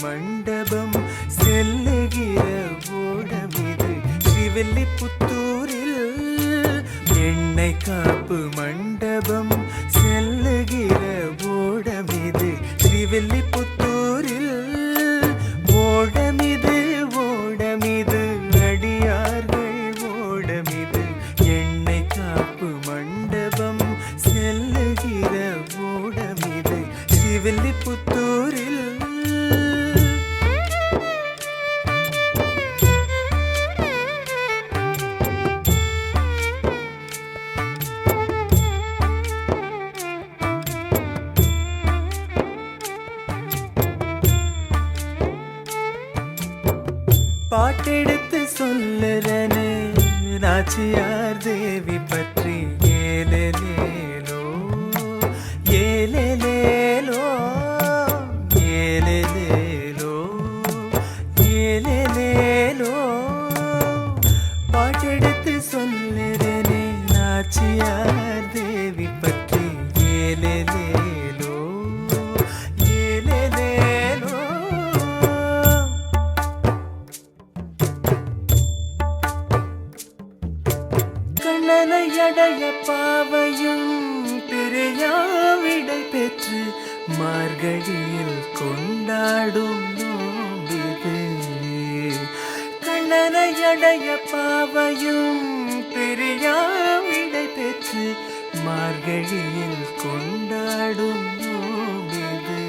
மண்டபம் செல்லுகிற ஓடமிது ஸ்ரீவில்லிபுத்தூரில் எண்ணெய் காப்பு மண்டபம் செல்லுகிற ஓடமிது ஸ்ரீவில்லிபுத்தூரில் ஓடமிது ஓடமிது அடியார்கள் ஓடமிது எண்ணெய் காப்பு மண்டபம் செல்லுகிற ஓடமிது ஸ்ரீவில்லிபுத்தூரில் பாட்டெடுத்து சொல்லுறனே நாச்சியார் தேவி பற்றி ஏலேலேலோ ஏலேலேலோ ஏலேலேலோ ஏலேலேலோ பாட்டெடுத்து சொல்லுறனே நாச்சியார் தேவி பற்றி ஏலேலேலோ ஏலேலேலோ கண்ணனையடைய பாவையும் பிரியாவிடை பெற்று மார்கழியில் கொண்டாடும் நோம்பிது கண்ணனையடைய பாவையும் பிரியாவிடை பெற்று மார்கழியில் கொண்டாடும் நோம்பிது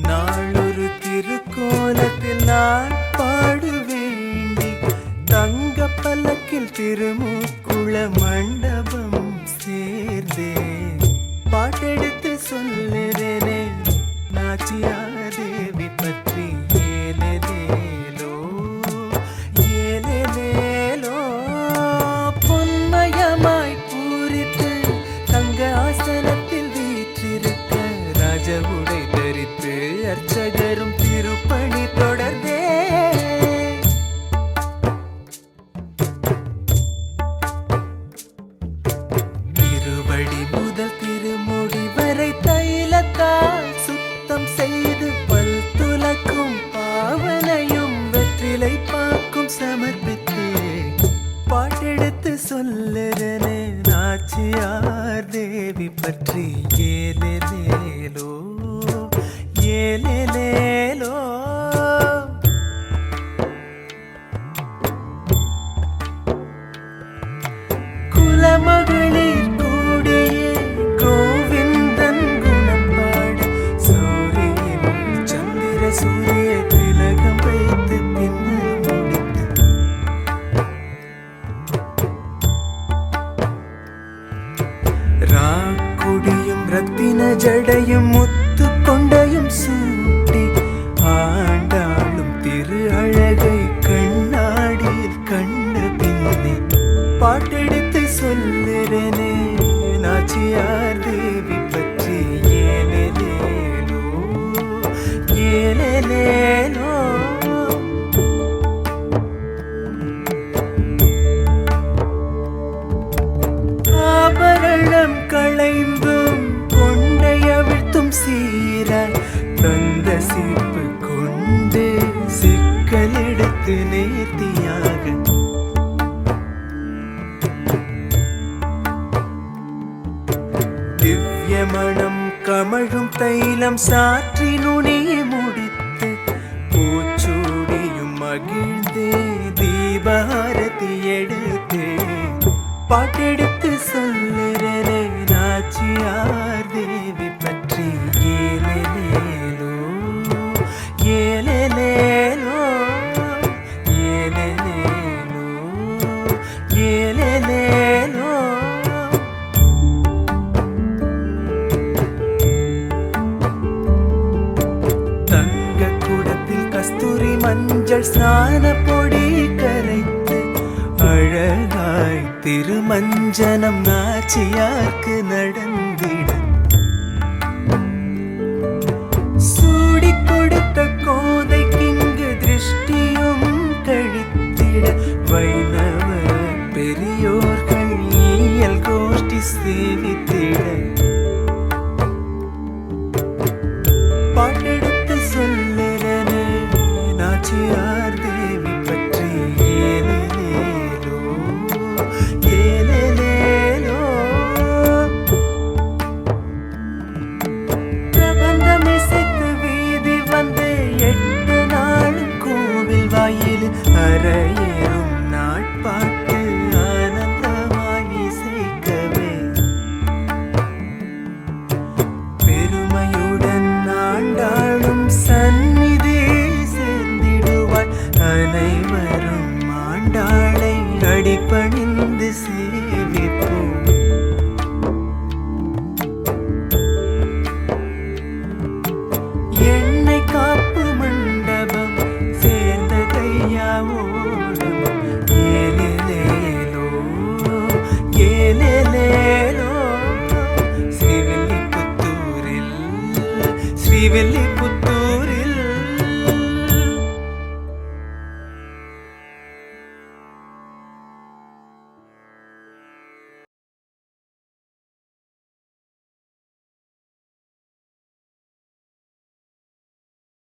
நாளொரு திருக்கோலத்தில் நான் பாடு வேண்டி தங்க பல்லக்கில் திருமுக்குள மண்டபம் சேர்ந்தே பாட்டெடுத்து சொல்லுறேனே நாச்சியார் தேவி பற்றி ஏலேலேலோ ஏலேலேலோ பொன்மயமாய் பூரித்து தங்க ஆசனத்தில் வீற்றிருக்க ராஜவுடை தரித்து அர்ச்சகரும் திருப்பணி தொடர்ந்தே திருவடி முதல் திருமுடி வரை தைலத்தால் சுத்தம் செய்து பல் துலக்கும் பாவனையும் வெற்றிலை பாக்கும் சமர்ப்பித்து பாட்டெடுத்து சொல்லுறனே நாச்சியார் தேவி பற்றி ஏலேலேலோ ஏலேலேலோ குலமகளிர் கூடிய கோவிந்தன் குணம் பாட சூரியன் சந்திர சூரிய திலகம் வைத்து பின்னல் முடித்து ராக்குடியும் ரத்தின ஜடையும் முத்து கொண்டையும் சூட்டி ஆண்டாளும் திரு அழகை கண்ணாடியில் கண்ட பின்னே பாட்டெடுத்து சொல்லுறனே நாச்சியார் தேவி பற்றி ஏலேலேலோ ஏலேலேலோ ஆபரணம் களைந்தும் கொண்டையவிழ்த்தும் சீராய் தந்த சீப்பு கொண்டு சிக்கல் எடுத்து நேர்த்தியாக திவ்யமணம் கமழும் தைலம் சாற்றி நுனியை முடித்து பூச்சூடியும் மகிழ்ந்தே தீபாரதி எடுத்து பாட்டெடுத்து சொல்லுறனே நாச்சியார் தேவி பற்றி ஏலேலேலோ ஏலேலேலோ ஏலேலேலோ ஏலேலேலோ தங்க குடத்தில் கஸ்தூரி மஞ்சள் ஸ்நான பொடி கரைத்து அழகாய் திருமஞ்சனம் நாச்சியார்க்கு நடந்திட சூடி கொடுத்த கோதைக்கிங்கு திருஷ்டியும் கழித்திட வைணவ பெரியோர்கள் ஈயல் கோஷ்டி சேவித்திட பாட்டெடுத்து சொல்லுறனே நாச்சியார் தேவி பற்றி ஏலேலேலோ ஏலேலேலோ. பிரபந்தம் இசைத்து வீதி வந்து 8 நாள் கோவில் வாயில் அறையேறும் நாட்பாட்டு ஆனந்தமாய் இசைக்கவே பெருமையுடன் ஆண்டாளும் சந்நிதி சேர்ந்திடுவாள். அனைவரும் ஆண்டாளை அடிபணிந்து சேவிப்போம். எண்ணெய் காப்பு மண்டபம் சேர்ந்த கையா ஓடும் ஏலேலேலோ ஏலேலேலோ. ஸ்ரீவில்லிபுத்தூரில் ஸ்ரீவில்லிபுத்தூர்